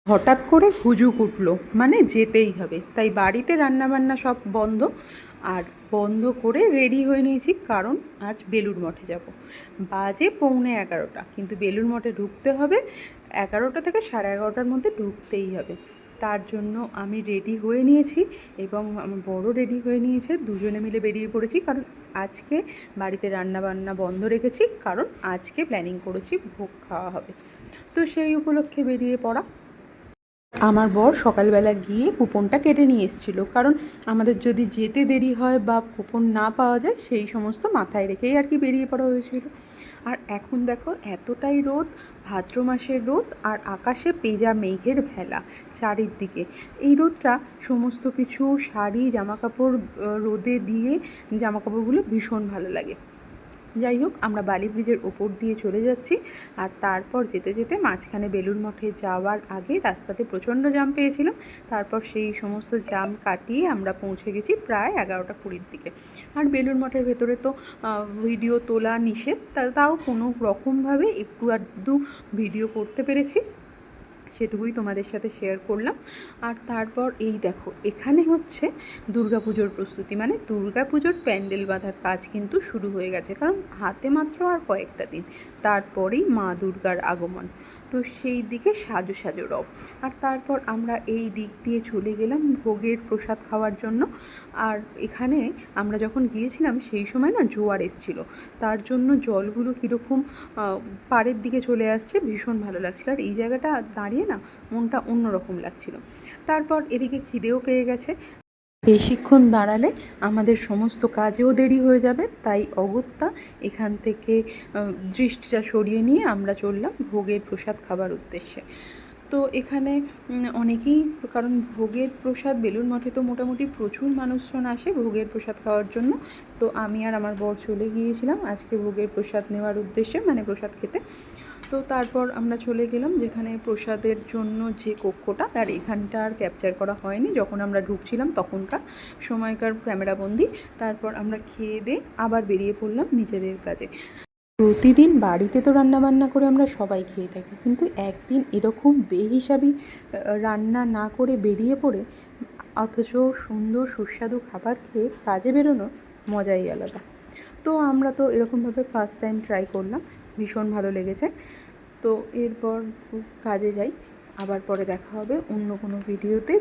হঠাৎ করে হুজুক উঠলো, মানে যেতেই হবে। তাই বাড়িতে রান্নাবান্না সব বন্ধ, আর বন্ধ করে রেডি হয়ে নিয়েছি, কারণ আজ বেলুড় মঠে যাব। বাজে 11:45, কিন্তু বেলুড় মঠে ঢুকতে হবে 11টা থেকে 11:30টার মধ্যে ঢুকতেই হবে। তার জন্য আমি রেডি হয়ে নিয়েছি এবং আমার বড় রেডি হয়ে নিয়েছে, দুজনে মিলে বেরিয়ে পড়েছি। কারণ আজকে বাড়িতে রান্নাবান্না বন্ধ রেখেছি, কারণ আজকে প্ল্যানিং করেছি ভোগ খাওয়া হবে। তো সেই উপলক্ষে বেরিয়ে পড়া। আমার বর সকালবেলা গিয়ে কুপনটা কেটে নিয়ে এসেছিলো, কারণ আমাদের যদি যেতে দেরি হয় বা কুপন না পাওয়া যায় সেই সমস্ত মাথায় রেখেই আর কি বেরিয়ে পড়া হয়েছিল। আর এখন দেখো এতটাই রোদ, ভাদ্র মাসের রোদ, আর আকাশে পেঁজা মেঘের ভেলা চারিদিকে। এই রোদটা সমস্ত কিছু শাড়ি জামাকাপড় রোদে দিয়ে জামাকাপড়গুলো ভীষণ ভালো লাগে। যাই হোক, আমরা বালি ব্রিজের ওপর দিয়ে চলে যাচ্ছি, আর তারপর যেতে যেতে মাঝখানে বেলুড় মঠে যাওয়ার আগে রাস্তাতে প্রচণ্ড জ্যাম পেয়েছিলাম। তারপর সেই সমস্ত জ্যাম কাটিয়ে আমরা পৌঁছে গেছি প্রায় 11:20-র দিকে। আর বেলুড় মঠের ভেতরে তো ভিডিও তোলা নিষেধ, তাও কোনো রকমভাবে একটু আধটু ভিডিও করতে পেরেছি, সেটুকুই তোমাদের সাথে শেয়ার করলাম। আর তারপর এই দেখো, এখানে হচ্ছে দুর্গাপুজোর প্রস্তুতি, মানে দুর্গাপুজোর প্যান্ডেল বাঁধার কাজ কিন্তু শুরু হয়ে গেছে, কারণ হাতে মাত্র আর কয়েকটা দিন, তারপরেই মা দুর্গার আগমন। তো সেই দিকে সাজো সাজো রব। আর তারপর আমরা এই দিক দিয়ে চলে গেলাম ভোগের প্রসাদ খাওয়ার জন্য। আর এখানে আমরা যখন গিয়েছিলাম সেই সময় না জোয়ার এসেছিলো, তার জন্য জলগুলো কীরকম পাড়ের দিকে চলে আসছে, ভীষণ ভালো লাগছিলো। আর এই জায়গাটা দাঁড়িয়ে না মনটা অন্যরকম লাগছিল। তারপর এদিকে খিদেও পেয়ে গেছে, বেশিক্ষণ দাঁড়ালে আমাদের সমস্ত কাজেও দেরি হয়ে যাবে, তাই অগত্যা এখান থেকে দৃষ্টিটা সরিয়ে নিয়ে আমরা চললাম ভোগের প্রসাদ খাবার উদ্দেশ্যে। তো এখানে অনেকেই, কারণ ভোগের প্রসাদ বেলুড় মঠে তো মোটামুটি প্রচুর মানুষজন আসে ভোগের প্রসাদ খাওয়ার জন্য। তো আমি আর আমার বর চলে গিয়েছিলাম আজকে ভোগের প্রসাদ নেওয়ার উদ্দেশ্যে, মানে প্রসাদ খেতে। তো তারপর আমরা চলে গেলাম যেখানে প্রসাদের জন্য যে কক্ষটা, আর এখানটা আর ক্যাপচার করা হয়নি, যখন আমরা ঢুকছিলাম তখনকার সময়কার ক্যামেরাবন্দি। তারপর আমরা খেয়ে দিয়ে আবার বেরিয়ে পড়লাম নিজেদের কাজে। প্রতিদিন বাড়িতে তো রান্নাবান্না করে আমরা সবাই খেয়ে থাকি, কিন্তু একদিন এরকম বেহিসাবি রান্না না করে বেরিয়ে পড়ে অথচ সুন্দর সুস্বাদু খাবার খেয়ে কাজে বেরোনোর মজাই আলাদা। তো আমরা তো এরকমভাবে ফার্স্ট টাইম ট্রাই করলাম, ভীষণ ভালো লেগেছে। তো এরপর কাজে যাই, আবার পরে দেখা হবে অন্য কোনো ভিডিওতে।